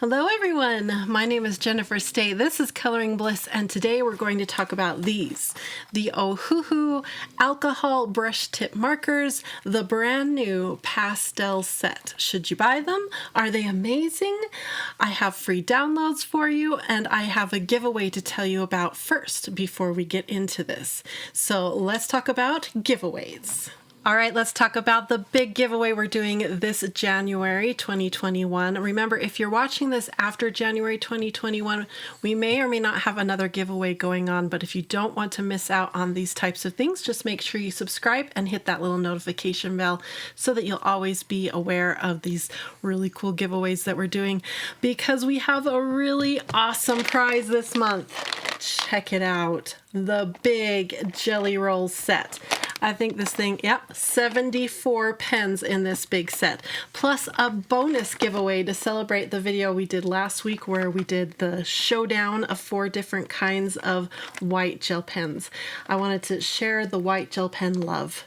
Hello everyone, my name is Jennifer Stay. This is Coloring Bliss, and today we're going to talk about these. The Ohuhu Alcohol Brush Tip Markers, the brand new pastel set. Should you buy them? Are they amazing? I have free downloads for you, and I have a giveaway to tell you about first before we get into this. So let's talk about giveaways. All right, let's talk about the big giveaway we're doing this January 2021. Remember, if you're watching this after January 2021, we may or may not have another giveaway going on, but if you don't want to miss out on these types of things, just make sure you subscribe and hit that little notification bell so that you'll always be aware of these really cool giveaways that we're doing, because we have a really awesome prize this month. Check it out, the big Jelly Roll set. I think this thing, 74 pens in this big set, plus a bonus giveaway to celebrate the video we did last week where we did the showdown of 4 different kinds of white gel pens. I wanted to share the white gel pen love.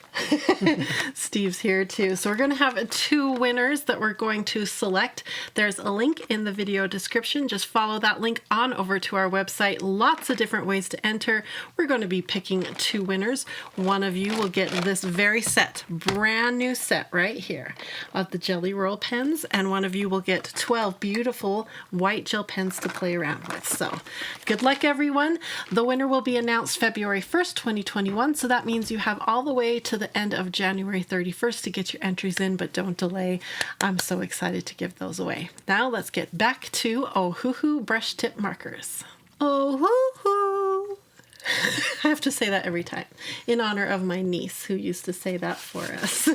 Steve's here too. So we're going to have 2 winners that we're going to select. There's a link in the video description. Just follow that link on over to our website. Lots of different ways to enter. We're going to be picking 2 winners. One of you will get this very set, brand new set right here of the Jelly Roll pens, and one of you will get 12 beautiful white gel pens to play around with. So good luck everyone. The winner will be announced February 1st, 2021. So that means you have all the way to the end of January 31st to get your entries in, but don't delay. I'm so excited to give those away. Now let's get back to Ohuhu Brush Tip Markers. Ohuhu! I have to say that every time in honor of my niece who used to say that for us.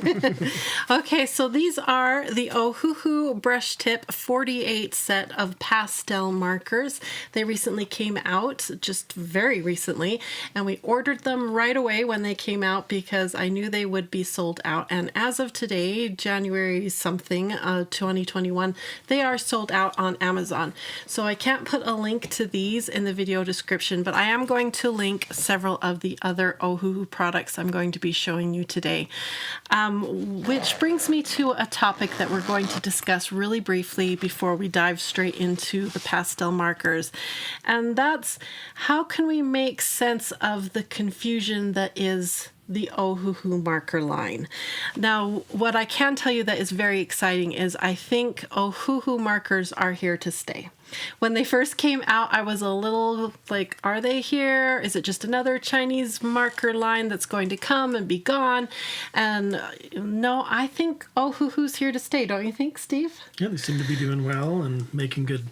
Okay, so these are the Ohuhu Brush Tip 48 set of pastel markers. They recently came out, just very recently, and we ordered them right away when they came out because I knew they would be sold out. And as of today, January something, 2021, they are sold out on Amazon. So I can't put a link to these in the video description, but I am going to link several of the other Ohuhu products I'm going to be showing you today. Which brings me to a topic that we're going to discuss really briefly before we dive straight into the pastel markers. And that's, how can we make sense of the confusion that is the Ohuhu marker line? Now, what I can tell you that is very exciting is I think Ohuhu markers are here to stay. When they first came out, I was a little like, are they here? Is it just another Chinese marker line that's going to come and be gone? And no, I think Ohuhu's here to stay. Don't you think, Steve? Yeah, they seem to be doing well and making good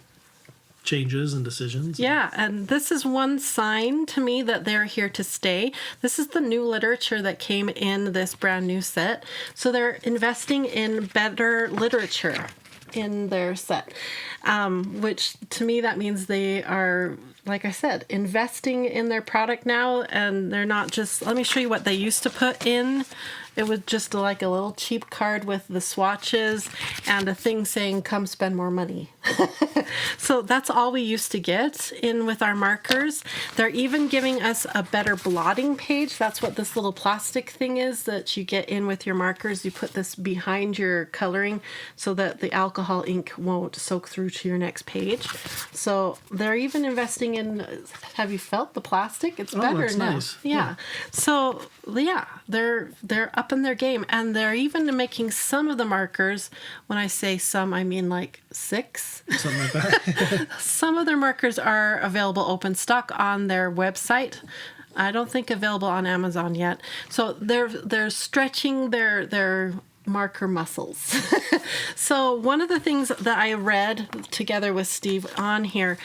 changes and decisions. Yeah, and this is one sign to me that they're here to stay. This is the new literature that came in this brand new set. So they're investing in better literature in their set, which to me that means they are, like I said, investing in their product now, and they're not just, let me show you what they used to put in. It was just like a little cheap card with the swatches and a thing saying, come spend more money. So that's all we used to get in with our markers. They're even giving us a better blotting page. That's what this little plastic thing is that you get in with your markers. You put this behind your coloring so that the alcohol ink won't soak through to your next page. So they're even investing in, have you felt the plastic? It's better now. Nice. Yeah. So yeah, they're up in their game, and they're even making some of the markers. When I say some, I mean like 6. Something like that. Some of their markers are available open stock on their website. I don't think available on Amazon yet. So they're stretching their marker muscles. So one of the things that I read together with Steve on here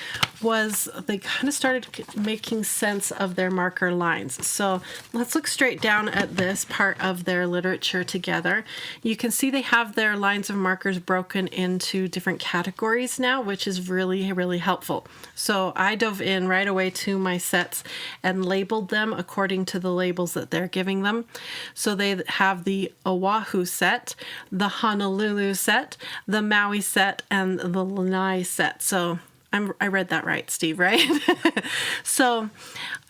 was they kind of started making sense of their marker lines. So let's look straight down at this part of their literature together. You can see they have their lines of markers broken into different categories now, which is really, really helpful. So I dove in right away to my sets and labeled them according to the labels that they're giving them. So they have the Oahu set, the Honolulu set, the Maui set, and the Lanai set. So I read that right, Steve, right? So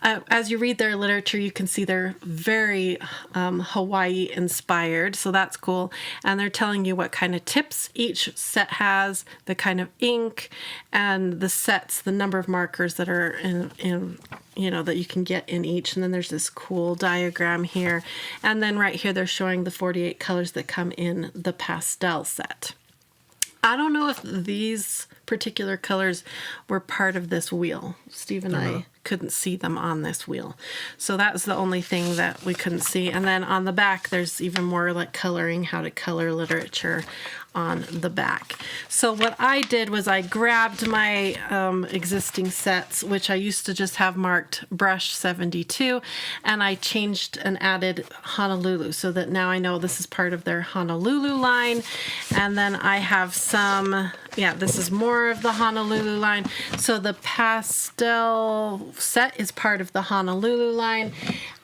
as you read their literature, you can see they're very Hawaii inspired. So that's cool. And they're telling you what kind of tips each set has, the kind of ink, and the sets, the number of markers that are in that you can get in each. And then there's this cool diagram here. And then right here, they're showing the 48 colors that come in the pastel set. I don't know if these particular colors were part of this wheel. Steve and I couldn't see them on this wheel. So that was the only thing that we couldn't see. And then on the back, there's even more like coloring, how to color literature on the back. So what I did was I grabbed my existing sets, which I used to just have marked brush 72, and I changed and added Honolulu so that now I know this is part of their Honolulu line. And then I have some, this is more of the Honolulu line. So the pastel set is part of the Honolulu line.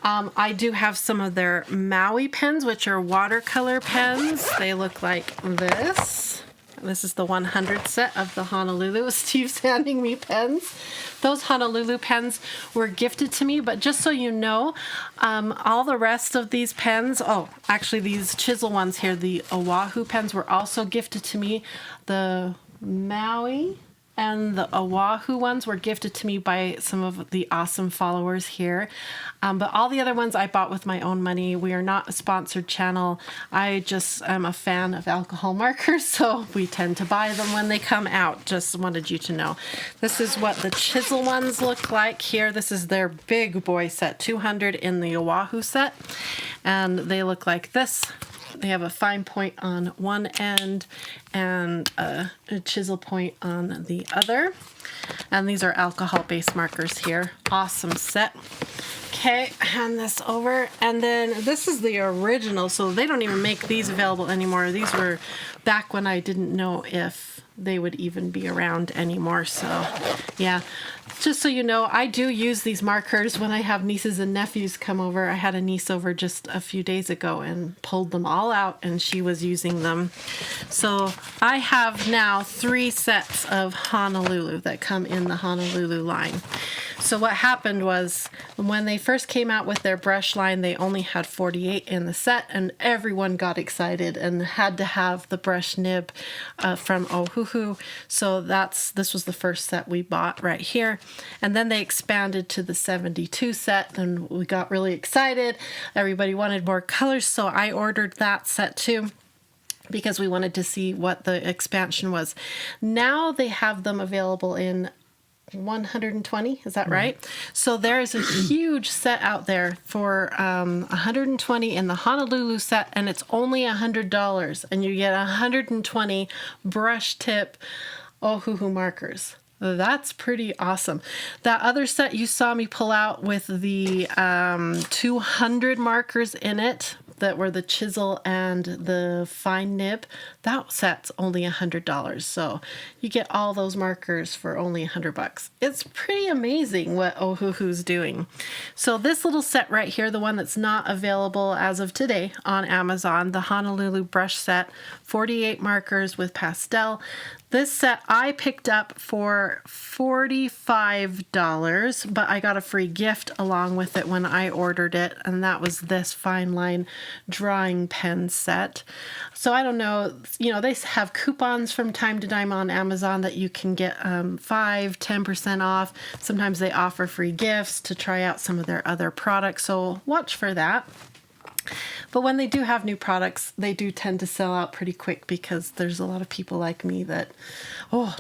I do have some of their Maui pens, which are watercolor pens. They look like this. This is the 100 set of the Honolulu. Steve's handing me pens. Those Honolulu pens were gifted to me, but just so you know, all the rest of these pens, actually these Chisel ones here, the Oahu pens were also gifted to me. The Maui and the Oahu ones were gifted to me by some of the awesome followers here. But all the other ones I bought with my own money. We are not a sponsored channel. I just am a fan of alcohol markers, so we tend to buy them when they come out. Just wanted you to know. This is what the Chisel ones look like here. This is their big boy set, 200 in the Oahu set. And they look like this. They have a fine point on one end and a chisel point on the other. And these are alcohol-based markers here. Awesome set. Okay, hand this over. And then this is the original, so they don't even make these available anymore. These were back when I didn't know if they would even be around anymore. So, yeah. Just so you know, I do use these markers when I have nieces and nephews come over. I had a niece over just a few days ago and pulled them all out, and she was using them. So I have now 3 sets of Honolulu that come in the Honolulu line. So what happened was when they first came out with their brush line, they only had 48 in the set, and everyone got excited and had to have the brush nib from Ohuhu. So this was the first set we bought right here. And then they expanded to the 72 set, and we got really excited. Everybody wanted more colors, so I ordered that set too, because we wanted to see what the expansion was. Now they have them available in 120, is that right? So there is a huge set out there for 120 in the Honolulu set, and it's only $100, and you get 120 brush tip Ohuhu markers. That's pretty awesome. That other set you saw me pull out with the 200 markers in it, that were the Chisel and the fine nib, that set's only $100. So you get all those markers for only $100. It's pretty amazing what Ohuhu's doing. So this little set right here, the one that's not available as of today on Amazon, the Honolulu brush set, 48 markers with pastel. This set I picked up for $45, but I got a free gift along with it when I ordered it, and that was this fine line drawing pen set. So I don't know, they have coupons from time to time on Amazon that you can get 5-10% off. Sometimes they offer free gifts to try out some of their other products, so watch for that. But when they do have new products, they do tend to sell out pretty quick, because there's a lot of people like me that,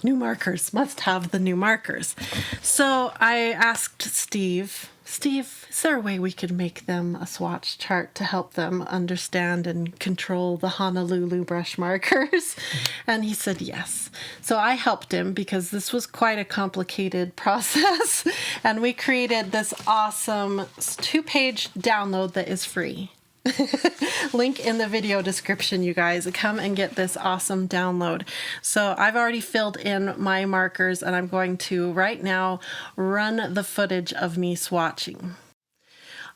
new markers, must have the new markers. So I asked Steve, is there a way we could make them a swatch chart to help them understand and control the Honolulu brush markers? And he said yes. So I helped him, because this was quite a complicated process. And we created this awesome 2-page download that is free. Link in the video description, you guys. Come and get this awesome download. So I've already filled in my markers, and I'm going to right now run the footage of me swatching.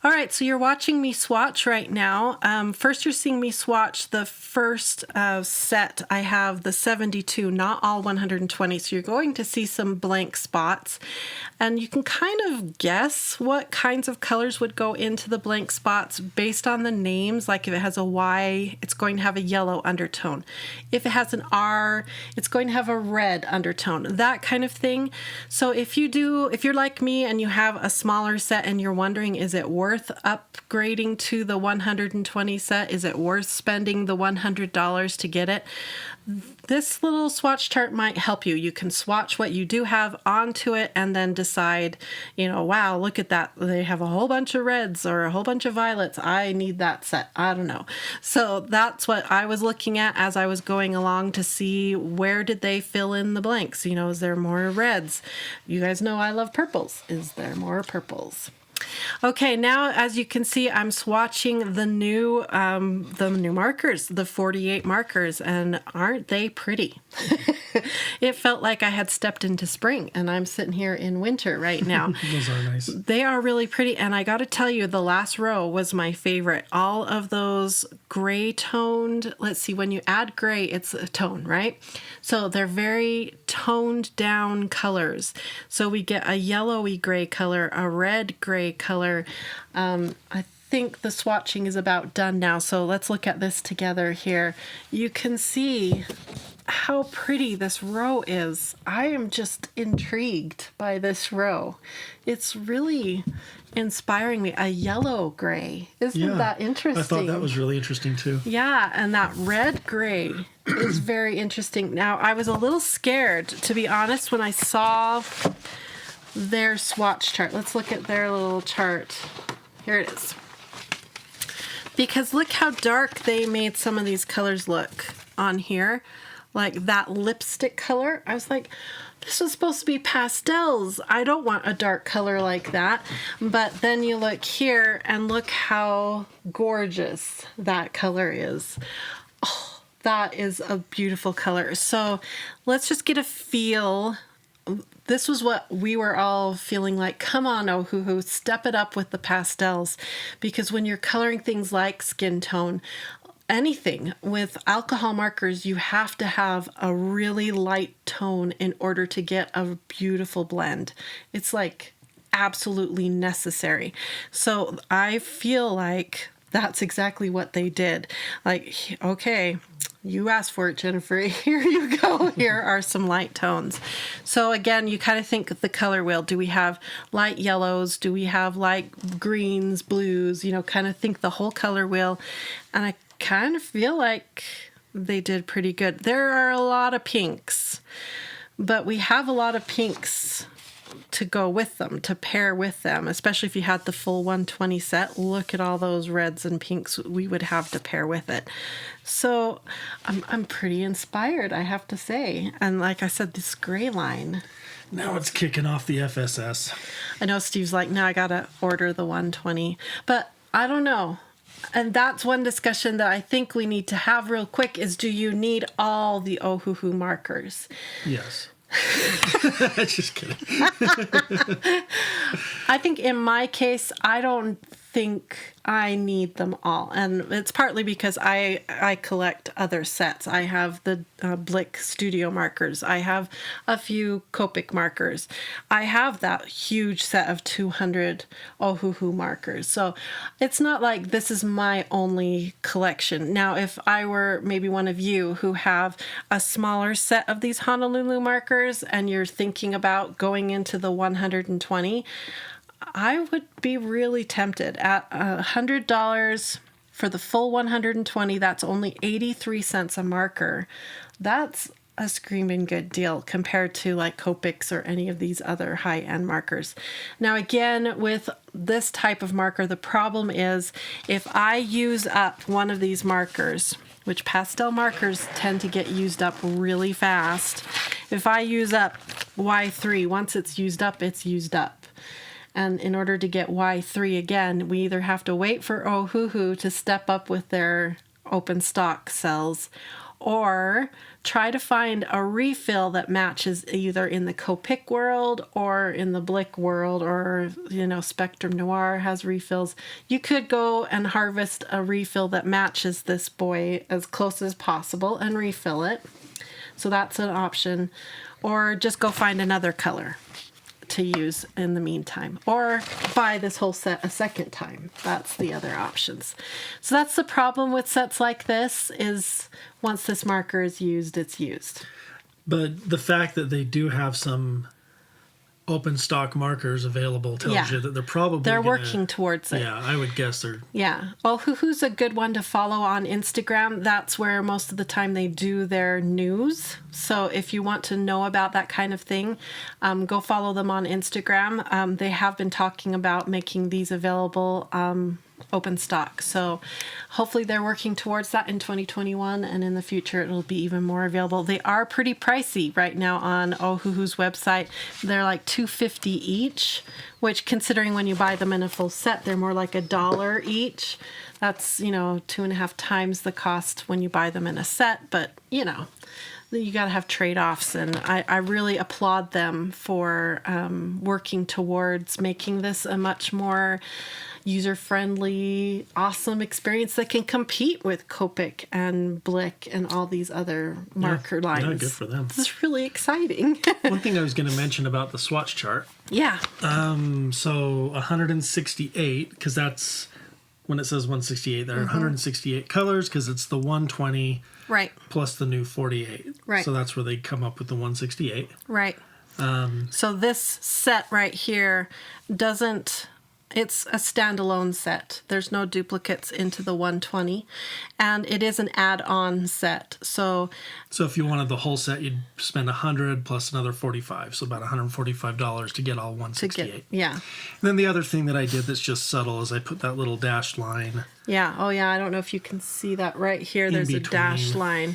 All right, so you're watching me swatch right now. First, you're seeing me swatch the first set. I have the 72, not all 120, so you're going to see some blank spots. And you can kind of guess what kinds of colors would go into the blank spots based on the names. Like if it has a Y, it's going to have a yellow undertone. If it has an R, it's going to have a red undertone, that kind of thing. So if you're like me and you have a smaller set and you're wondering, is it worth upgrading to the 120 set? Is it worth spending the $100 to get it? This little swatch chart might help you. You can swatch what you do have onto it and then decide, wow, look at that. They have a whole bunch of reds or a whole bunch of violets. I need that set. I don't know. So that's what I was looking at as I was going along to see where did they fill in the blanks. Is there more reds? You guys know I love purples. Is there more purples? Okay, now as you can see, I'm swatching the new markers, the 48 markers, and aren't they pretty? It felt like I had stepped into spring, and I'm sitting here in winter right now. Those are nice. They are really pretty, and I got to tell you, the last row was my favorite. All of those gray toned, let's see, when you add gray, it's a tone, right? So they're very toned down colors. So we get a yellowy gray color, a red gray color. I think the swatching is about done now, so let's look at this together here. You can see how pretty this row is. I am just intrigued by this row. It's really inspiring me. A yellow gray. Isn't that interesting? I thought that was really interesting too. Yeah, and that red gray is very interesting. Now, I was a little scared, to be honest, when I saw their swatch chart. Let's look at their little chart. Here it is. Because look how dark they made some of these colors look on here. Like that lipstick color. I was like, this was supposed to be pastels. I don't want a dark color like that. But then you look here and look how gorgeous that color is. Oh, that is a beautiful color. So let's just get a feel. This was what we were all feeling like. Come on, Ohuhu, step it up with the pastels. Because when you're coloring things like skin tone, anything with alcohol markers, you have to have a really light tone in order to get a beautiful blend. It's like absolutely necessary. So I feel like that's exactly what they did. Like, okay, you asked for it, Jennifer. Here you go. Here are some light tones. So again, you kind of think the color wheel. Do we have light yellows? Do we have light greens, blues? Kind of think the whole color wheel. And I kind of feel like they did pretty good. There are a lot of pinks, but we have a lot of pinks to go with them, to pair with them, especially if you had the full 120 set. Look at all those reds and pinks we would have to pair with it. So I'm pretty inspired, I have to say. And like I said, this gray line. Now it's kicking off the FSS. I know Steve's like, now I gotta order the 120, but I don't know. And that's one discussion that I think we need to have real quick is, do you need all the Ohuhu markers? Yes. Just kidding. I think in my case, I don't think I need them all. And it's partly because I collect other sets. I have the Blick Studio markers. I have a few Copic markers. I have that huge set of 200 Ohuhu markers. So it's not like this is my only collection. Now, if I were maybe one of you who have a smaller set of these Honolulu markers and you're thinking about going into the 120, I would be really tempted. At $100 for the full 120, that's only 83 cents a marker. That's a screaming good deal compared to like Copics or any of these other high-end markers. Now again, with this type of marker, the problem is if I use up one of these markers, which pastel markers tend to get used up really fast, if I use up Y3, once it's used up, it's used up. And in order to get Y3 again, we either have to wait for Ohuhu to step up with their open stock cells, or try to find a refill that matches either in the Copic world or in the Blick world, or, you know, Spectrum Noir has refills. You could go and harvest a refill that matches this boy as close as possible and refill it. So that's an option. Or just go find another color to use in the meantime, or buy this whole set a second time. That's the other options. So that's the problem with sets like this, is once this marker is used, it's used. But the fact that they do have some open stock markers available tells you that they're working towards it. Yeah, I would guess they're... Yeah. Ohuhu's a good one to follow on Instagram. That's where most of the time they do their news. So if you want to know about that kind of thing, go follow them on Instagram. They have been talking about making these available open stock. So hopefully they're working towards that in 2021, and in the future it'll be even more available. They are pretty pricey right now on Ohuhu's website. They're like $2.50 each, which, considering when you buy them in a full set, they're more like $1 each. That's, you know, 2.5 times the cost when you buy them in a set, but, you know, you got to have trade-offs, and I really applaud them for working towards making this a much more user-friendly, awesome experience that can compete with Copic and Blick and all these other marker lines. Yeah, good for them. This is really exciting. One thing I was going to mention about the swatch chart. Yeah. So 168, because that's when it says 168, there are 168 colors, because it's the 120 right plus the new 48. Right. So that's where they come up with the 168. Right. So this set right here doesn't... It's a standalone set. There's no duplicates into the 120, and it is an add-on set. So if you wanted the whole set, you'd spend 100 plus another 45, so about $145 to get all 168. Yeah. And then the other thing that I did that's just subtle is I put that little dashed line. Yeah. Oh, yeah. I don't know if you can see that right here. There's a dashed line.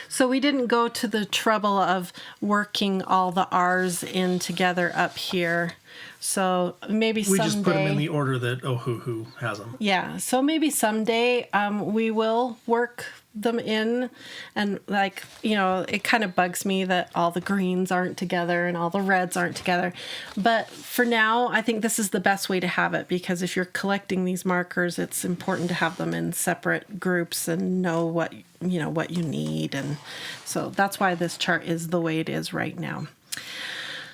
So we didn't go to the trouble of working all the R's in together up here. So maybe someday... We just put them in the order that Ohuhu has them. Yeah. So maybe someday we will work them in, and, like, you know, it kind of bugs me that all the greens aren't together and all the reds aren't together. But for now, I think this is the best way to have it, because if you're collecting these markers, it's important to have them in separate groups and know what you need. And so that's why this chart is the way it is right now.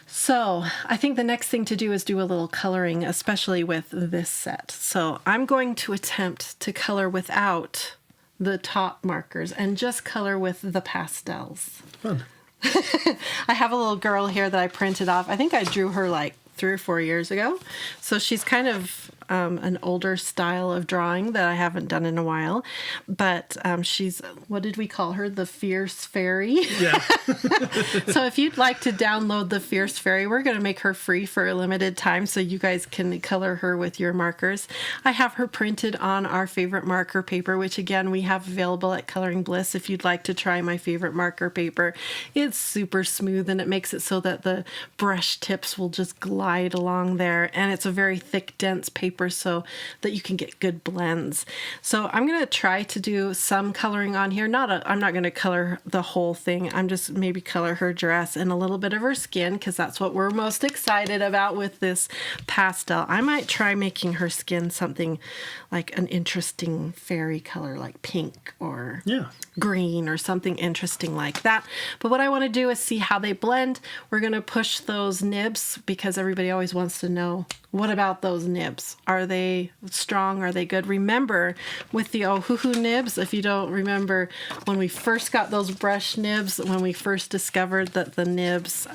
So I think the next thing to do is do a little coloring, especially with this set. So I'm going to attempt to color without the top markers and just color with the pastels. Fun. I have a little girl here that I printed off. I think I drew her like 3 or 4 years ago. So she's kind of an older style of drawing that I haven't done in a while. But she's, what did we call her? The Fierce Fairy. Yeah. So if you'd like to download the Fierce Fairy, we're going to make her free for a limited time so you guys can color her with your markers. I have her printed on our favorite marker paper, which again we have available at Coloring Bliss if you'd like to try my favorite marker paper. It's super smooth, and it makes it so that the brush tips will just glide along there, and it's a very thick, dense paper so that you can get good blends. So I'm going to try to do some coloring on here. I'm not going to color the whole thing. I'm just maybe color her dress and a little bit of her skin, because that's what we're most excited about with this pastel. I might try making her skin something like an interesting fairy color, like pink or green or something interesting like that. But what I want to do is see how they blend. We're going to push those nibs, because everybody always wants to know, what about those nibs? Are they strong? Are they good? Remember, with the Ohuhu nibs, if you don't remember, when we first got those brush nibs, when we first discovered that the nibs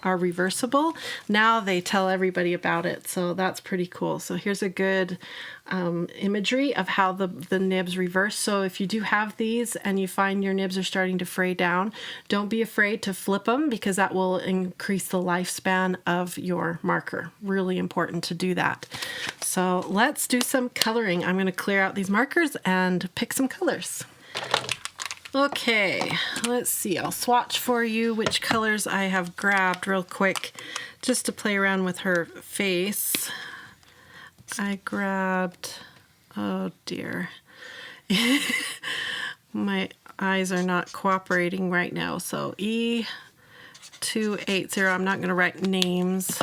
are reversible, now they tell everybody about it. So that's pretty cool. So here's a good imagery of how the nibs reverse. So if you do have these and you find your nibs are starting to fray down, don't be afraid to flip them, because that will increase the lifespan of your marker. Really important to do that. So let's do some coloring. I'm going to clear out these markers and pick some colors. Okay, let's see. I'll swatch for you which colors I have grabbed real quick just to play around with her face. I grabbed, oh dear, eyes are not cooperating right now. So E280, I'm not going to write names.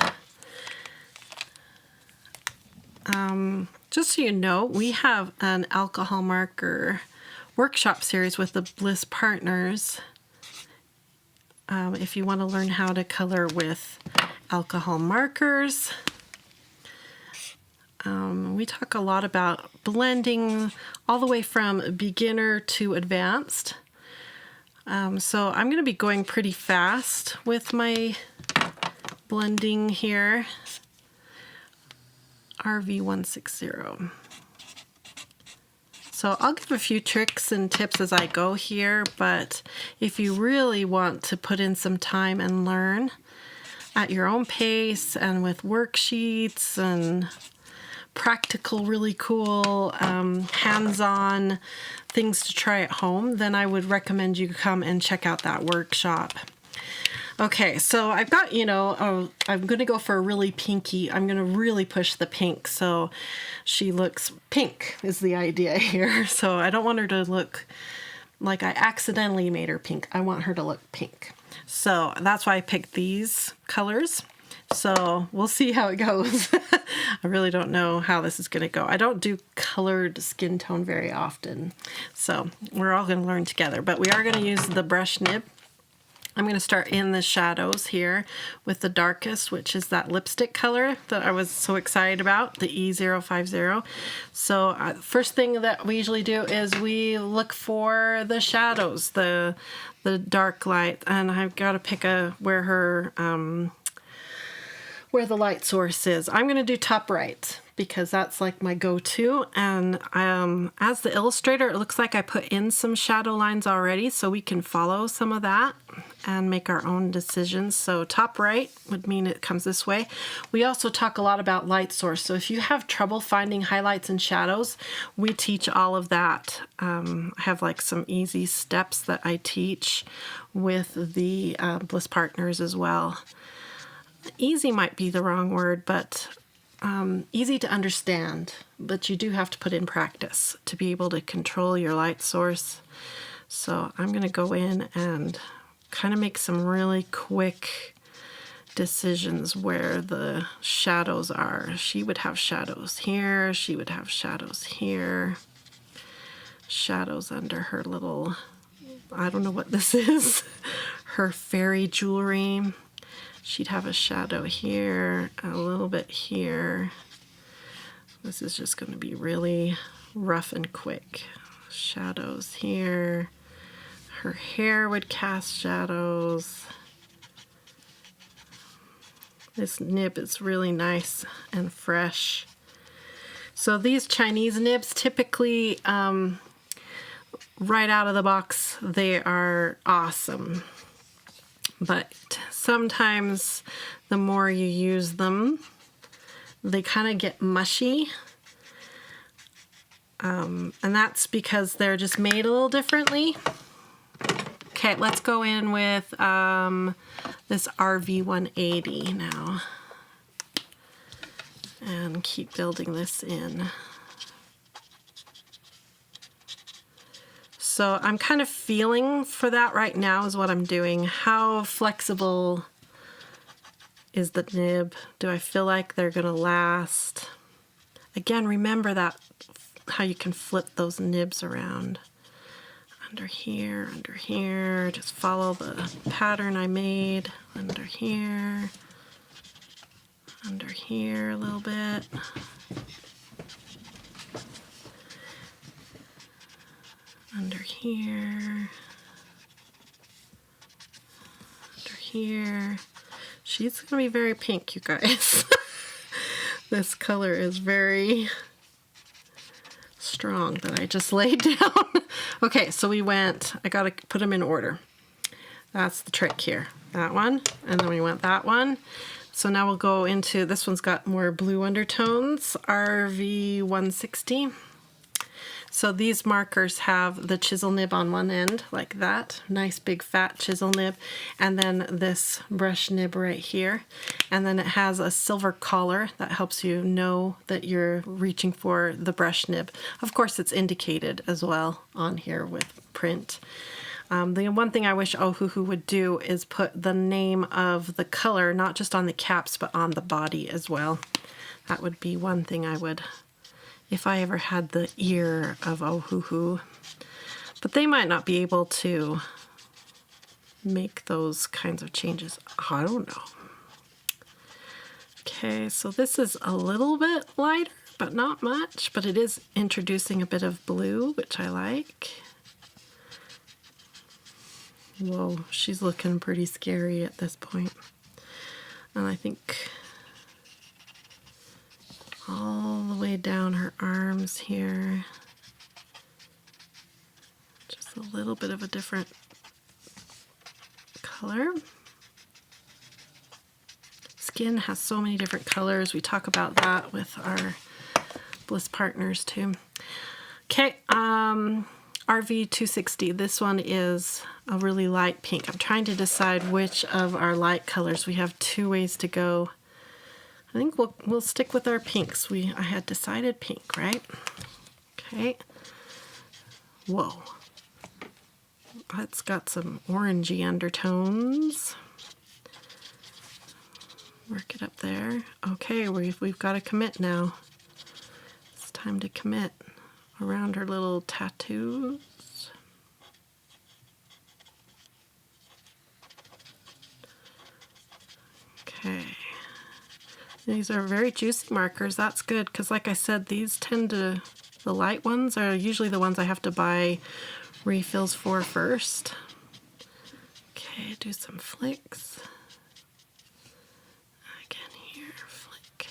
Just so you know, we have an alcohol marker workshop series with the Bliss Partners. If you want to learn how to color with alcohol markers. We talk a lot about blending all the way from beginner to advanced. So I'm going to be going pretty fast with my blending here. RV160. So I'll give a few tricks and tips as I go here, but if you really want to put in some time and learn at your own pace and with worksheets and practical, really cool, hands-on things to try at home, then I would recommend you come and check out that workshop. Okay, so I've got, I'm going to go for a really pinky. I'm going to really push the pink so she looks pink is the idea here. So I don't want her to look like I accidentally made her pink. I want her to look pink. So that's why I picked these colors. So we'll see how it goes. I really don't know how this is going to go. I don't do colored skin tone very often. So we're all going to learn together. But we are going to use the brush nib. I'm going to start in the shadows here with the darkest, which is that lipstick color that I was so excited about, the E050. So first thing that we usually do is we look for the shadows, the dark light, and I've got to pick where the light source is. I'm going to do top right because that's like my go-to, and as the illustrator, it looks like I put in some shadow lines already, so we can follow some of that and make our own decisions. So top right would mean it comes this way. We also talk a lot about light source, so if you have trouble finding highlights and shadows, we teach all of that. I have like some easy steps that I teach with the Bliss Partners as well. Easy might be the wrong word, but easy to understand, but you do have to put in practice to be able to control your light source. So I'm going to go in and kind of make some really quick decisions where the shadows are. She would have shadows here, she would have shadows here, shadows under her little, I don't know what this is, her fairy jewelry. She'd have a shadow here, a little bit here. This is just going to be really rough and quick. Shadows here. Her hair would cast shadows. This nib is really nice and fresh. So these Chinese nibs, typically right out of the box, they are awesome. But sometimes the more you use them, they kind of get mushy. And that's because they're just made a little differently. Okay, let's go in with this RV180 now. And keep building this in. So I'm kind of feeling for that right now is what I'm doing. How flexible is the nib? Do I feel like they're gonna last? Again, remember that how you can flip those nibs around. Under here, just follow the pattern I made. Under here a little bit. Under here, under here. She's gonna be very pink, you guys. This color is very strong that I just laid down. Okay, so we went, I gotta put them in order. That's the trick here. That one, and then we went that one. So now we'll go into, this one's got more blue undertones, RV160. So these markers have the chisel nib on one end, like that. Nice big fat chisel nib. And then this brush nib right here. And then it has a silver collar that helps you know that you're reaching for the brush nib. Of course, it's indicated as well on here with print. The one thing I wish Ohuhu would do is put the name of the color, not just on the caps, but on the body as well. That would be one thing I would, if I ever had the ear of Ohuhu. But they might not be able to make those kinds of changes. I don't know. Okay, so this is a little bit lighter, but not much. But it is introducing a bit of blue, which I like. Whoa, she's looking pretty scary at this point. And I think all the way down her arms here, just a little bit of a different color. Skin has so many different colors. We talk about that with our Bliss partners too. Okay, RV260. This one is a really light pink. I'm trying to decide which of our light colors. We have two ways to go. I think we'll stick with our pinks. I had decided pink, right? Okay. Whoa. It's got some orangey undertones. Work it up there. Okay, we've got to commit now. It's time to commit around her little tattoos. Okay. These are very juicy markers. That's good because, like I said, these tend to, the light ones are usually the ones I have to buy refills for first. Okay, do some flicks. Again here, flick.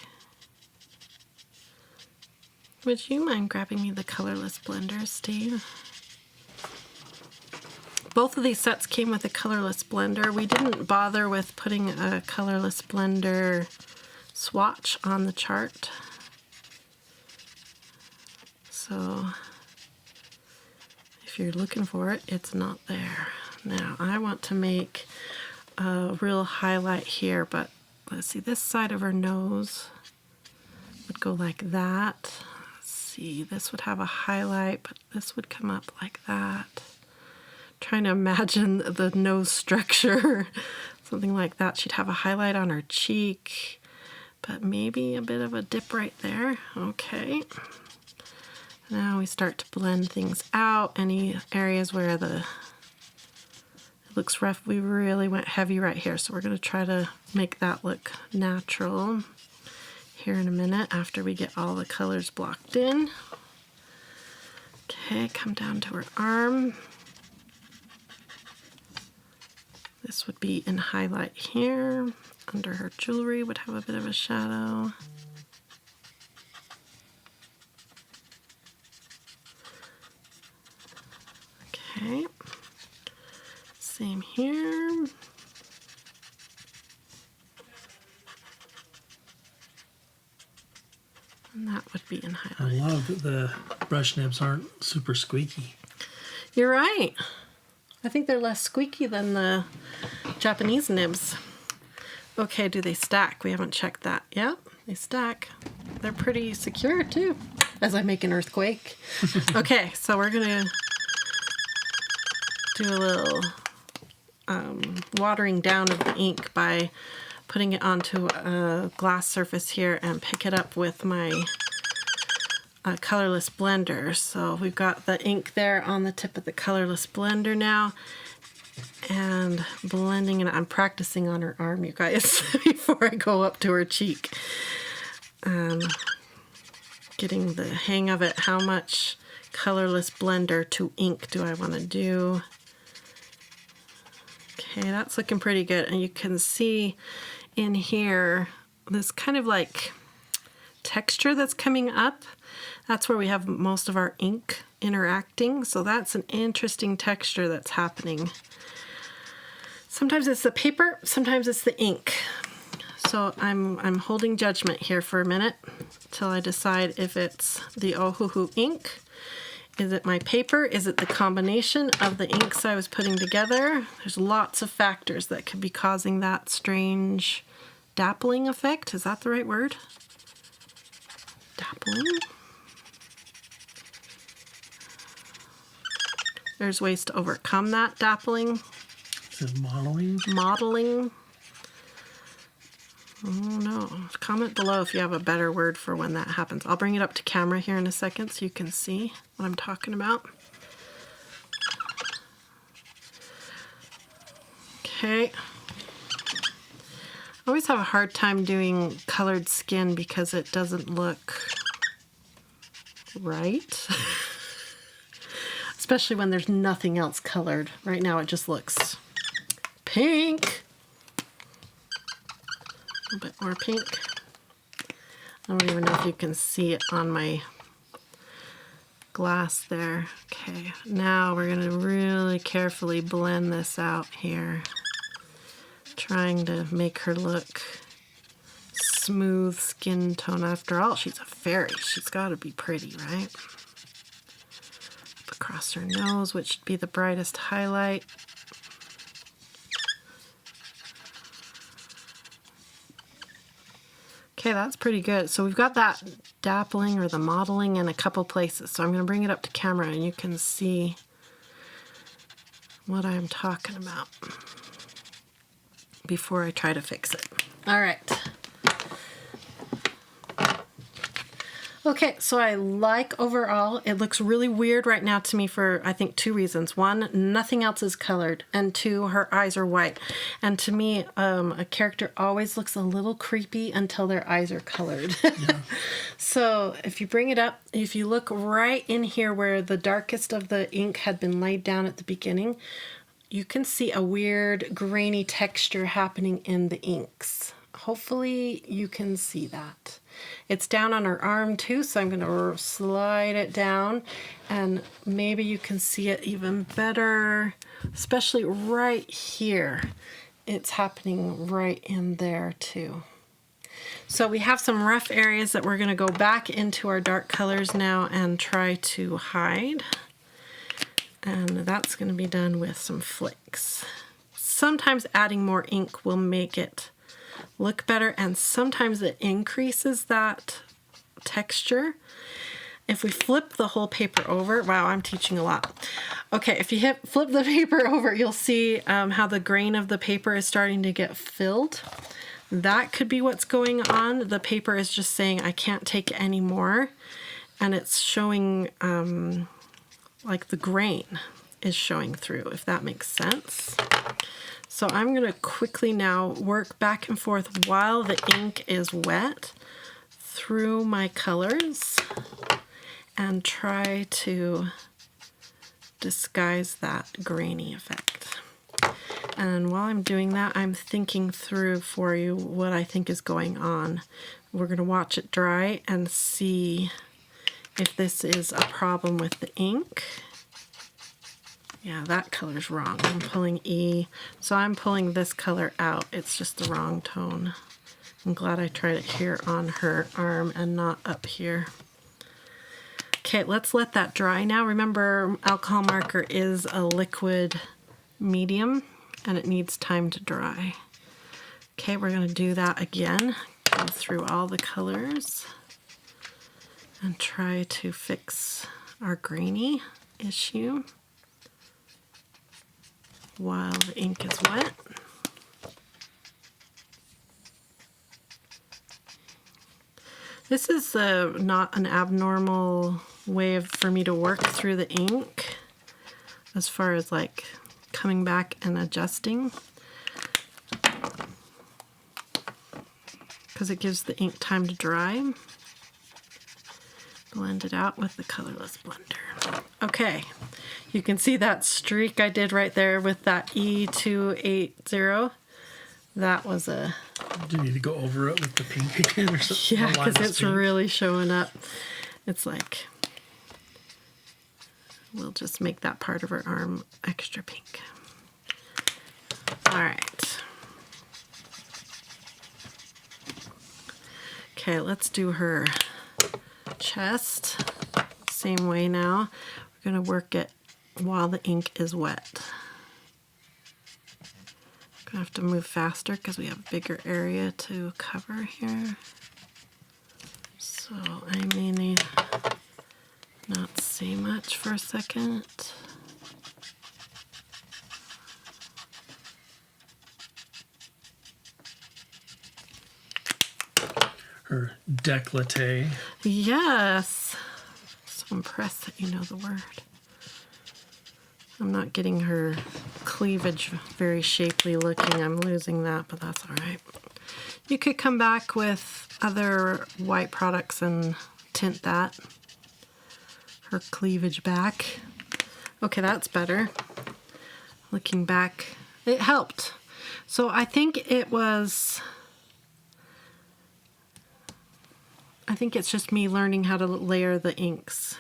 Would you mind grabbing me the colorless blender, Steve? Both of these sets came with a colorless blender. We didn't bother with putting a colorless blender swatch on the chart. So if you're looking for it, it's not there. Now I want to make a real highlight here, but let's see, this side of her nose would go like that. Let's see, this would have a highlight, but this would come up like that. Trying to imagine the nose structure, something like that. She'd have a highlight on her cheek, but maybe a bit of a dip right there. Okay. Now we start to blend things out. Any areas where it looks rough, we really went heavy right here. So we're going to try to make that look natural here in a minute after we get all the colors blocked in. Okay, come down to her arm. This would be in highlight here. Under her jewelry would have a bit of a shadow. Okay. Same here. And that would be in highlight. I love that the brush nibs aren't super squeaky. You're right. I think they're less squeaky than the Japanese nibs. Okay, do they stack? We haven't checked that. Yep, they stack. They're pretty secure too, as I make an earthquake. Okay, so we're gonna do a little watering down of the ink by putting it onto a glass surface here and pick it up with my colorless blender. So we've got the ink there on the tip of the colorless blender now, and blending it. I'm practicing on her arm, you guys, before I go up to her cheek. Getting the hang of it. How much colorless blender to ink do I want to do? Okay, that's looking pretty good. And you can see in here this kind of like texture that's coming up. That's where we have most of our ink interacting. So that's an interesting texture that's happening. Sometimes it's the paper, sometimes it's the ink. So I'm holding judgment here for a minute till I decide if it's the Ohuhu ink, Is it my paper? Is it the combination of the inks I was putting together? There's lots of factors that could be causing that strange dappling effect. Is that the right word? Dappling? There's ways to overcome that dappling. It says modeling. Modeling. Oh no. Comment below if you have a better word for when that happens. I'll bring it up to camera here in a second so you can see what I'm talking about. Okay. I always have a hard time doing colored skin because it doesn't look right. Especially when there's nothing else colored. Right now it just looks pink. A little bit more pink. I don't even know if you can see it on my glass there. Okay, now we're gonna really carefully blend this out here. Trying to make her look smooth skin tone. After all, she's a fairy. She's gotta be pretty, right? Across her nose, which should be the brightest highlight. Okay, that's pretty good. So we've got that dappling or the modeling in a couple places. So I'm going to bring it up to camera and you can see what I'm talking about before I try to fix it. All right. Okay, so I like overall, it looks really weird right now to me for, I think, two reasons. One, nothing else is colored, and two, her eyes are white. And to me, a character always looks a little creepy until their eyes are colored. Yeah. So if you bring it up, if you look right in here where the darkest of the ink had been laid down at the beginning, you can see a weird grainy texture happening in the inks. Hopefully you can see that. It's down on her arm too, so I'm going to slide it down and maybe you can see it even better, especially right here. It's happening right in there too. So we have some rough areas that we're going to go back into our dark colors now and try to hide. And that's going to be done with some flicks. Sometimes adding more ink will make it look better, and sometimes it increases that texture. If we flip the whole paper over, wow, I'm teaching a lot. Okay, if you flip the paper over, you'll see how the grain of the paper is starting to get filled. That could be what's going on. The paper is just saying, I can't take any more, and it's showing like the grain is showing through, if that makes sense. So I'm going to quickly now work back and forth while the ink is wet through my colors and try to disguise that grainy effect. And while I'm doing that, I'm thinking through for you what I think is going on. We're going to watch it dry and see if this is a problem with the ink. Yeah, that color's wrong. I'm pulling E, so I'm pulling this color out. It's just the wrong tone. I'm glad I tried it here on her arm and not up here. Okay, let's let that dry now. Remember, alcohol marker is a liquid medium and it needs time to dry. Okay, we're going to do that again. Go through all the colors and try to fix our grainy issue while the ink is wet. This is not an abnormal way for me to work through the ink as far as like coming back and adjusting, because it gives the ink time to dry. Blend it out with the colorless blender. Okay, you can see that streak I did right there with that E280. That was a... Do you need to go over it with the pink again or something? Yeah, because it's really showing up. It's like, we'll just make that part of her arm extra pink. All right. Okay, let's do her chest. Same way now. going to work it while the ink is wet. Gonna have to move faster because we have a bigger area to cover here. So I may need not say much for a second. Her décolleté. Yes. So impressed that you know the word. I'm not getting her cleavage very shapely looking. I'm losing that, but that's all right. You could come back with other white products and tint that. Her cleavage back. Okay, that's better. Looking back, it helped. So I think it's just me learning how to layer the inks.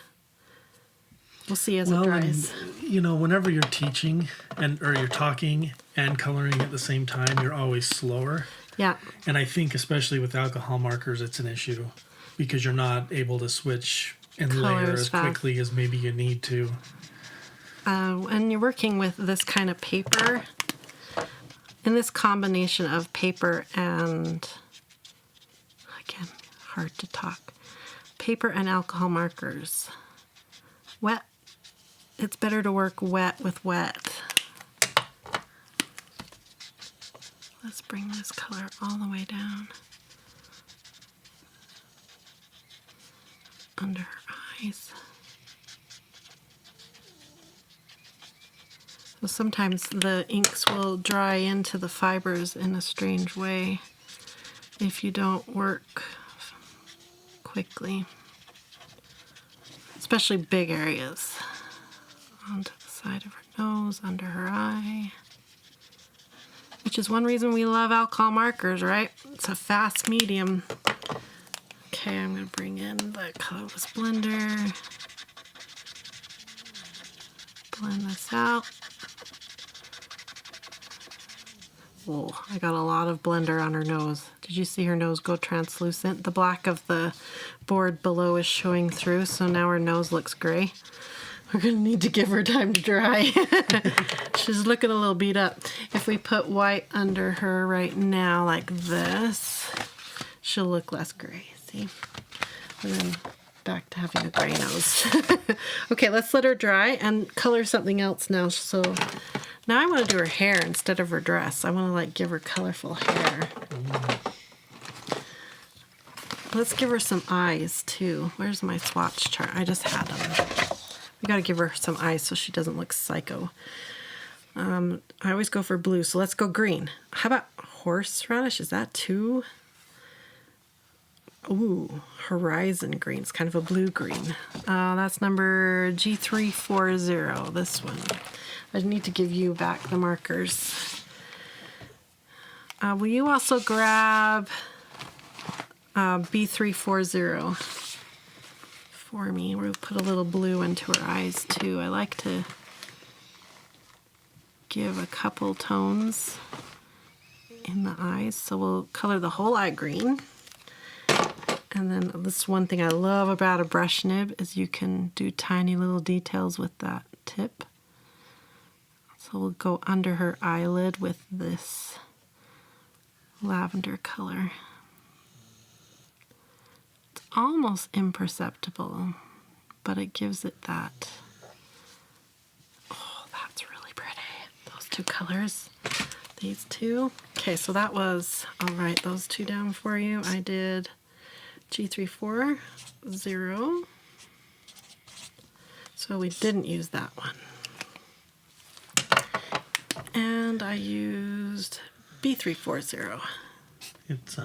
We'll see as it dries. And, you know, whenever you're teaching or you're talking and coloring at the same time, you're always slower. Yeah. And I think especially with alcohol markers, it's an issue because you're not able to switch and layer as quickly as maybe you need to. And you're working with this kind of paper, and this combination of paper and, again, hard to talk, paper and alcohol markers. Wet. It's better to work wet with wet. Let's bring this color all the way down under her eyes. So sometimes the inks will dry into the fibers in a strange way if you don't work quickly, especially big areas. Onto the side of her nose, under her eye. Which is one reason we love alcohol markers, right? It's a fast medium. Okay, I'm going to bring in the colorless blender. Blend this out. Whoa, I got a lot of blender on her nose. Did you see her nose go translucent? The black of the board below is showing through, so now her nose looks gray. We're going to need to give her time to dry. She's looking a little beat up. If we put white under her right now like this, she'll look less gray, see? And then back to having a gray nose. Okay, let's let her dry and color something else now. So now I want to do her hair instead of her dress. I want to like give her colorful hair. Let's give her some eyes too. Where's my swatch chart? I just had them. We got to give her some eyes so she doesn't look psycho. I always go for blue, so let's go green. How about horseradish? Is that too? Ooh, horizon green. It's kind of a blue green. That's number G340, this one. I need to give you back the markers. Will you also grab B340 for me? We'll put a little blue into her eyes too. I like to give a couple tones in the eyes. So we'll color the whole eye green. And then this one thing I love about a brush nib is you can do tiny little details with that tip. So we'll go under her eyelid with this lavender color. It's almost imperceptible, but it gives it that. Oh, that's really pretty. Those two colors. These two. Okay, so that was, I'll write those two down for you. I did G340. So we didn't use that one. And I used B340. It's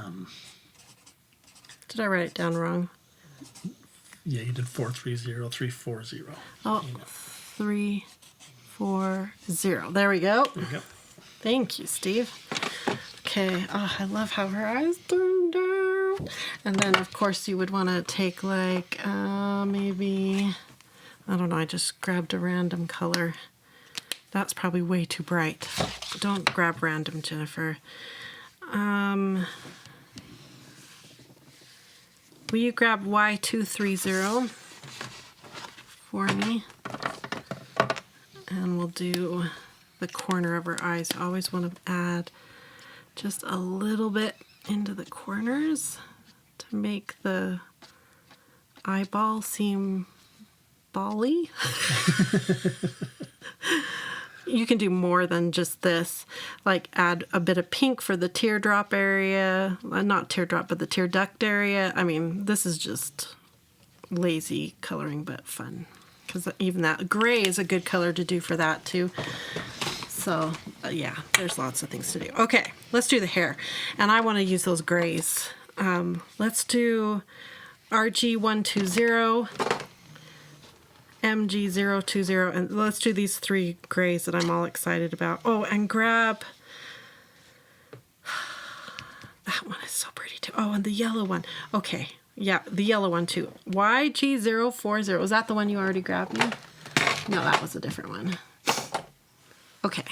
Did I write it down wrong? Yeah, you did 430, 340. Oh, 340. There we go. There you go. Thank you, Steve. Okay. Oh, I love how her eyes turned out. And then, of course, you would want to take like maybe, I don't know, I just grabbed a random color. That's probably way too bright. Don't grab random, Jennifer. Will you grab Y230 for me? And we'll do the corner of her eyes. You always want to add just a little bit into the corners to make the eyeball seem bally. You can do more than just this, like add a bit of pink for the teardrop area, not teardrop, but the tear duct area. I mean, this is just lazy coloring, but fun, because even that gray is a good color to do for that too. So yeah, there's lots of things to do. Okay, let's do the hair, and I want to use those grays. Let's do RG120, MG020, and let's do these 3 grays that I'm all excited about. Oh, and grab that one is so pretty too. Oh, and the yellow one. Okay, yeah, the yellow one too. YG040. Was that the one you already grabbed me? No, that was a different one. Okay.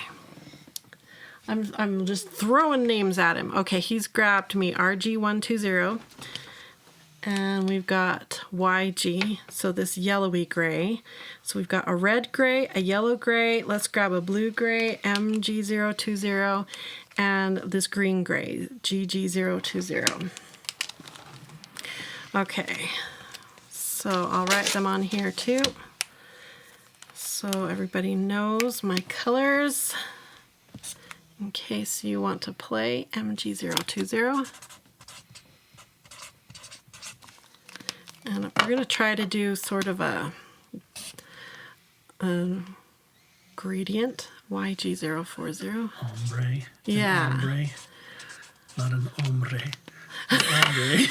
I'm just throwing names at him. Okay, he's grabbed me RG120. And we've got YG, so this yellowy gray. So we've got a red gray, a yellow gray. Let's grab a blue gray, MG020, and this green gray, GG020. Okay, so I'll write them on here too, so everybody knows my colors in case you want to play. MG020. And we're going to try to do sort of a gradient, YG040. Ombre. Yeah. An ombre. Not an ombre. An ombre.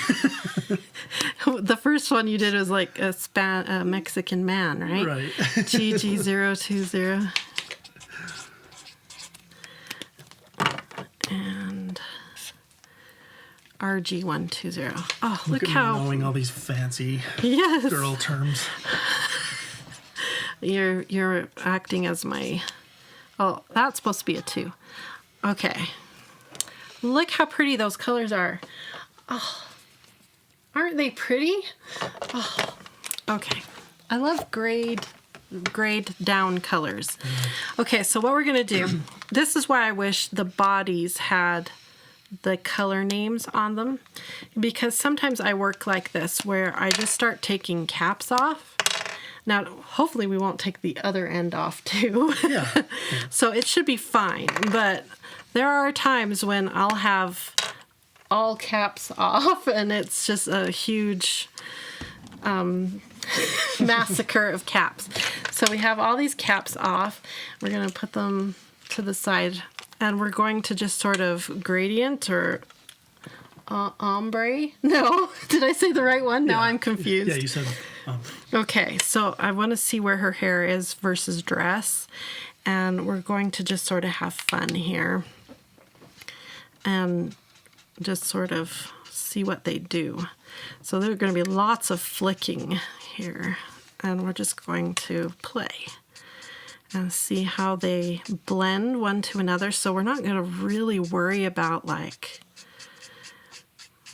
The first one you did was like a Mexican man, right? Right. GG020. And RG120. Oh, look at how me knowing all these fancy girl terms. You're acting as my. Oh, that's supposed to be a 2. Okay. Look how pretty those colors are. Oh, aren't they pretty? Oh, okay. I love grayed down colors. Okay, so what we're gonna do. This is why I wish the bodies had the color names on them, because sometimes I work like this where I just start taking caps off. Now hopefully we won't take the other end off too. Yeah. So it should be fine, but there are times when I'll have all caps off and it's just a huge massacre of caps. So we have all these caps off. We're going to put them to the side. And we're going to just sort of gradient or ombre. No, did I say the right one? Now I'm confused. Yeah, you said ombre. Okay, so I want to see where her hair is versus dress. And we're going to just sort of have fun here. And just sort of see what they do. So there are going to be lots of flicking here. And we're just going to play and see how they blend one to another. So we're not going to really worry about like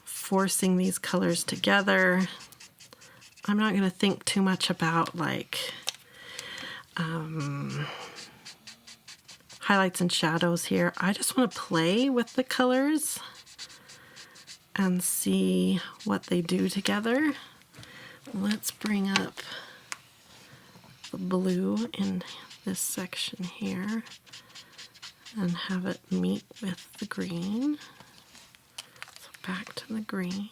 forcing these colors together. I'm not going to think too much about like highlights and shadows here. I just want to play with the colors and see what they do together. Let's bring up the blue in this section here and have it meet with the green. So back to the green.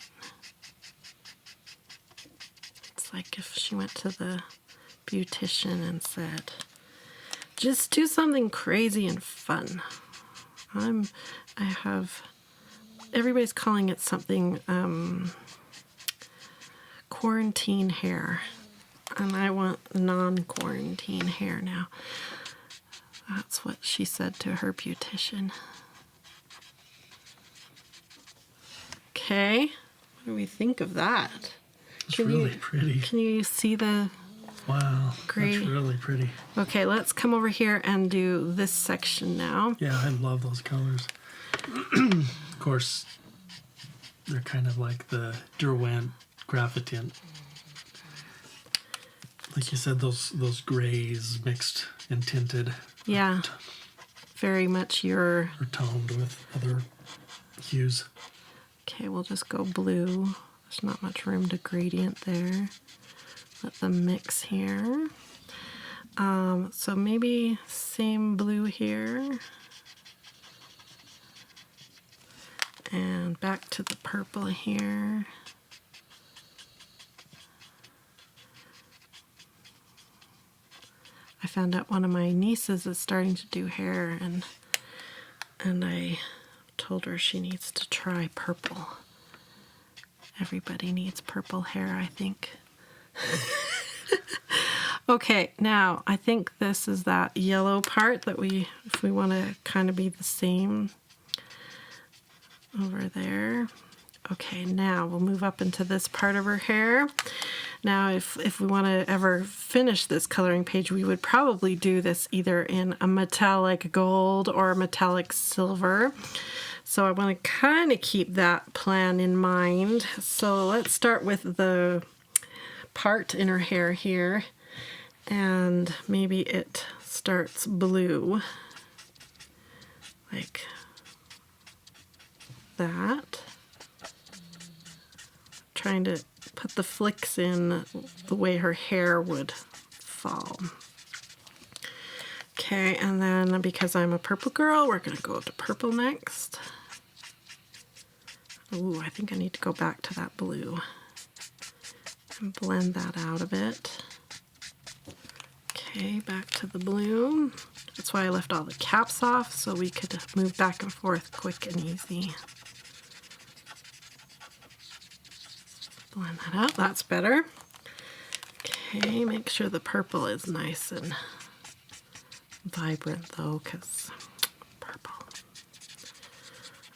It's like if she went to the beautician and said, just do something crazy and fun. Everybody's calling it something quarantine hair. And I want non-quarantine hair now. That's what she said to her beautician. Okay, what do we think of that? It's really pretty. Can you see the wow, gray? That's really pretty. Okay, let's come over here and do this section now. Yeah, I love those colors. Of course, they're kind of like the Derwent Graphitint. Like you said, those grays mixed and tinted. Yeah. Very much your... Or toned with other hues. Okay, we'll just go blue. There's not much room to gradient there. Let them mix here. So maybe same blue here. And back to the purple here. I found out one of my nieces is starting to do hair, and I told her she needs to try purple. Everybody needs purple hair, I think. Okay, now I think this is that yellow part that if we want to kind of be the same over there. Okay, now we'll move up into this part of her hair. Now, if we want to ever finish this coloring page, we would probably do this either in a metallic gold or a metallic silver. So I want to kind of keep that plan in mind. So let's start with the part in her hair here. And maybe it starts blue, like that. Trying to put the flicks in the way her hair would fall. Okay, and then because I'm a purple girl, we're going to go to purple next. Ooh, I think I need to go back to that blue and blend that out a bit. Okay, back to the blue. That's why I left all the caps off, so we could move back and forth quick and easy. Blend that out, that's better. Okay, make sure the purple is nice and vibrant though, because purple.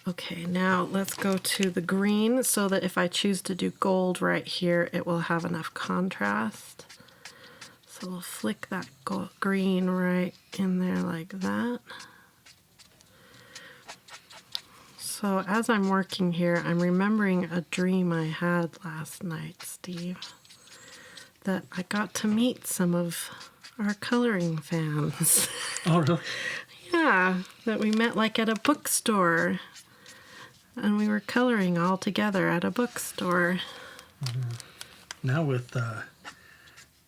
Okay, now let's go to the green so that if I choose to do gold right here, it will have enough contrast. So we'll flick that green right in there like that. So as I'm working here, I'm remembering a dream I had last night, Steve, that I got to meet some of our coloring fans. Oh, really? Yeah, that we met like at a bookstore, and we were coloring all together at a bookstore. Now with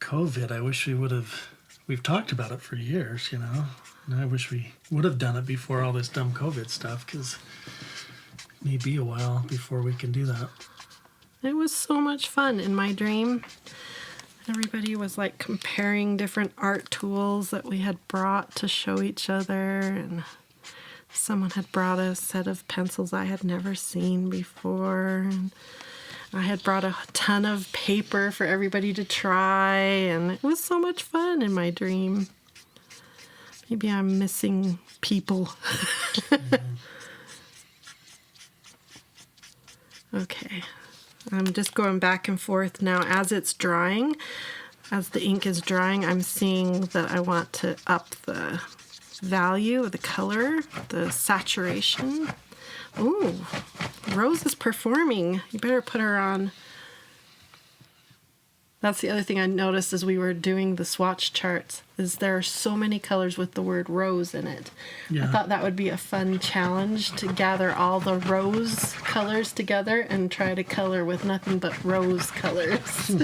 COVID, I wish we've talked about it for years, you know, and I wish we would have done it before all this dumb COVID stuff, because it may be a while before we can do that. It was so much fun in my dream. Everybody was like comparing different art tools that we had brought to show each other, and someone had brought a set of pencils I had never seen before, and I had brought a ton of paper for everybody to try, and it was so much fun in my dream. Maybe I'm missing people. Okay, I'm just going back and forth now as it's drying. As the ink is drying, I'm seeing that I want to up the value of the color, the saturation. Ooh, Rose is performing. You better put her on. That's the other thing I noticed as we were doing the swatch charts, is there are so many colors with the word rose in it. Yeah. I thought that would be a fun challenge to gather all the rose colors together and try to color with nothing but rose colors.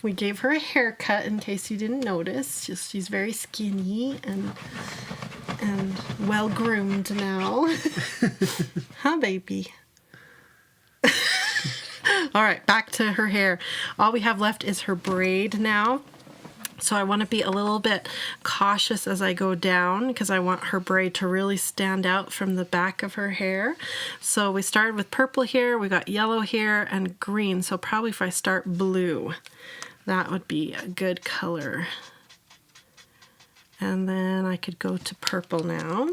We gave her a haircut, in case you didn't notice. She's very skinny and well groomed now. Huh, baby? All right, back to her hair. All we have left is her braid now. So I want to be a little bit cautious as I go down, because I want her braid to really stand out from the back of her hair. So we started with purple here, we got yellow here, and green. So probably if I start blue, that would be a good color. And then I could go to purple now.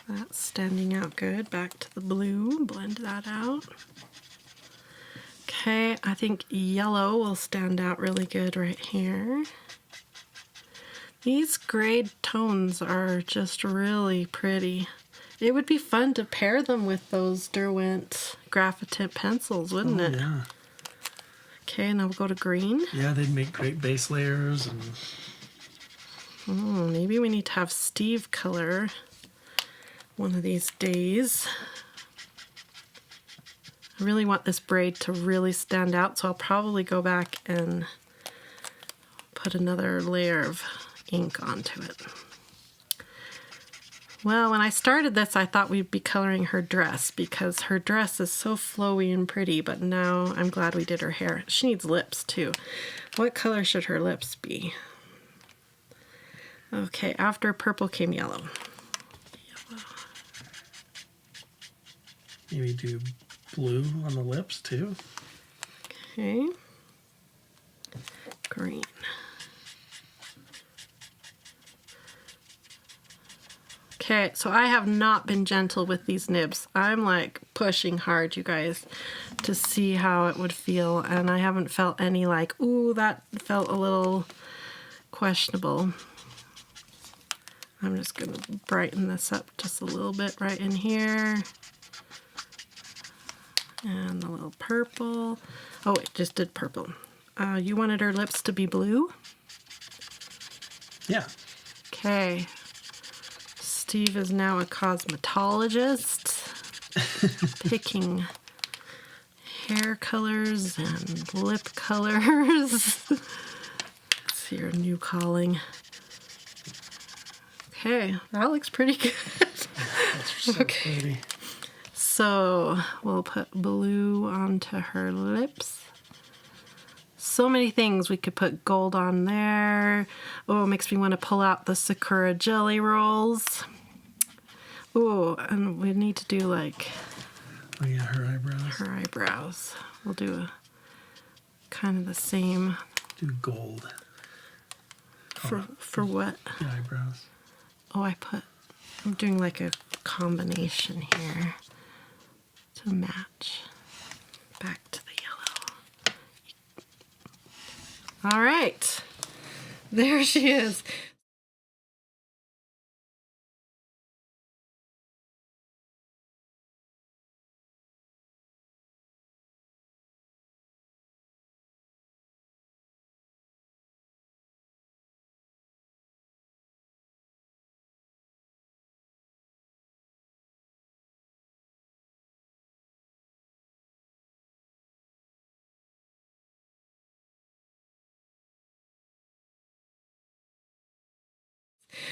That's standing out good. Back to the blue, blend that out. Okay, I think yellow will stand out really good right here. These grade tones are just really pretty. It would be fun to pair them with those Derwent Graphitint pencils, wouldn't it? Yeah. Okay, now we'll go to green. Yeah, they'd make great base layers. And Maybe we need to have Steve color one of these days. I really want this braid to really stand out, so I'll probably go back and put another layer of ink onto it. Well, when I started this, I thought we'd be coloring her dress because her dress is so flowy and pretty, but now I'm glad we did her hair. She needs lips too. What color should her lips be? Okay, after purple came yellow. maybe do blue on the lips too. Okay. Green. Okay, so I have not been gentle with these nibs. I'm like pushing hard, you guys, to see how it would feel, and I haven't felt any like, ooh, that felt a little questionable. I'm just gonna brighten this up just a little bit right in here. And a little purple. Oh, it just did purple. You wanted her lips to be blue? Yeah. Okay. Steve is now a cosmetologist, picking hair colors and lip colors. It's your new calling. Okay, that looks pretty good. So Okay. pretty. So we'll put blue onto her lips. So many things. We could put gold on there. Oh, it makes me want to pull out the Sakura jelly rolls. Oh, and we need to do like Oh yeah, her eyebrows. her eyebrows. We'll do a kind of the same Do gold. for what? The eyebrows. Oh, I'm doing like a combination here to match. Back to the yellow. All right. There she is.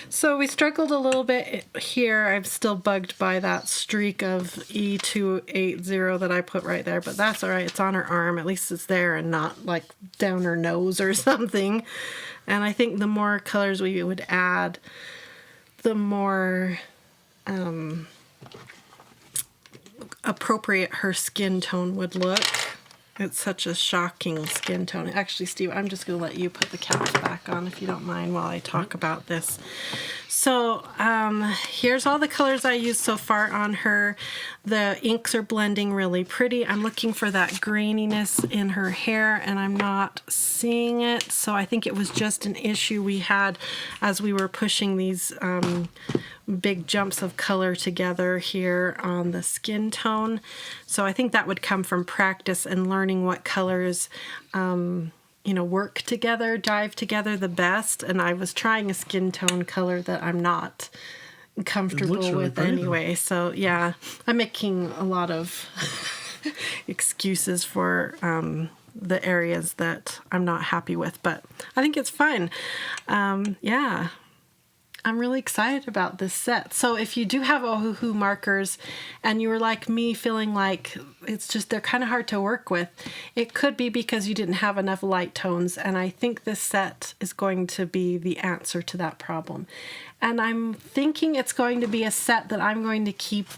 So we struggled a little bit here. I'm still bugged by that streak of E280 that I put right there, but that's all right. It's on her arm. At least it's there and not like down her nose or something. And I think the more colors we would add, the more appropriate her skin tone would look. It's such a shocking skin tone. Actually, Steve, I'm just going to let you put the caps back on if you don't mind while I talk about this. So here's all the colors I used so far on her. The inks are blending really pretty. I'm looking for that graininess in her hair, and I'm not seeing it. So I think it was just an issue we had as we were pushing these big jumps of color together here on the skin tone. So I think that would come from practice and learning what colors work together, jive together the best. And I was trying a skin tone color that I'm not comfortable really with pretty, anyway. So yeah, I'm making a lot of excuses for the areas that I'm not happy with, but I think it's fine. Yeah. I'm really excited about this set. So if you do have Ohuhu markers and you were like me feeling like it's just they're kind of hard to work with, it could be because you didn't have enough light tones, and I think this set is going to be the answer to that problem. And I'm thinking it's going to be a set that I'm going to keep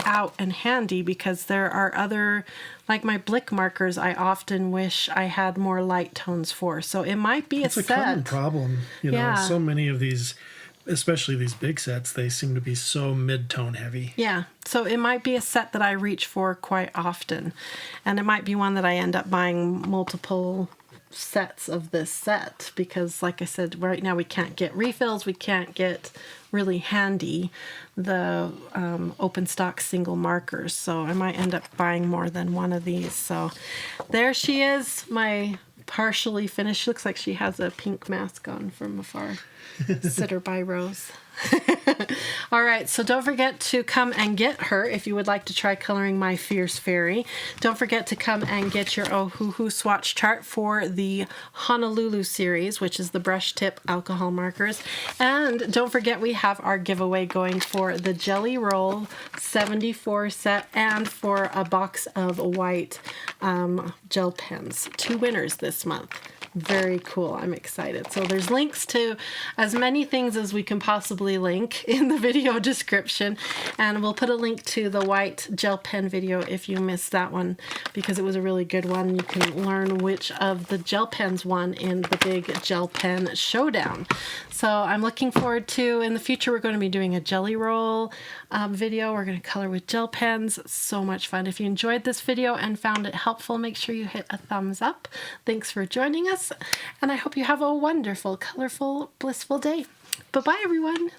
out and handy because there are other, like my Blick markers, I often wish I had more light tones for. So it might be It's a a set. common problem. Yeah. So many of these, especially these big sets, they seem to be so mid-tone heavy. Yeah, so it might be a set that I reach for quite often, and it might be one that I end up buying multiple sets of this set because, like I said, right now we can't get refills. We can't get really handy the open stock single markers. So I might end up buying more than one of these. So there she is, my partially finished. She looks like she has a pink mask on from afar. Sit her by Rose. All right, so don't forget to come and get her if you would like to try coloring my Fierce Fairy. Don't forget to come and get your Ohuhu Swatch chart for the Honolulu series, which is the brush tip alcohol markers. And don't forget we have our giveaway going for the Jelly Roll 74 set and for a box of white gel pens. 2 winners this month. Very cool. I'm excited. So there's links to as many things as we can possibly link in the video description. And we'll put a link to the white gel pen video if you missed that one, because it was a really good one. You can learn which of the gel pens won in the big gel pen showdown. So I'm looking forward to, in the future, we're going to be doing a jelly roll video. We're going to color with gel pens. So much fun. If you enjoyed this video and found it helpful, make sure you hit a thumbs up. Thanks for joining us. And I hope you have a wonderful, colorful, blissful day. Bye-bye, everyone.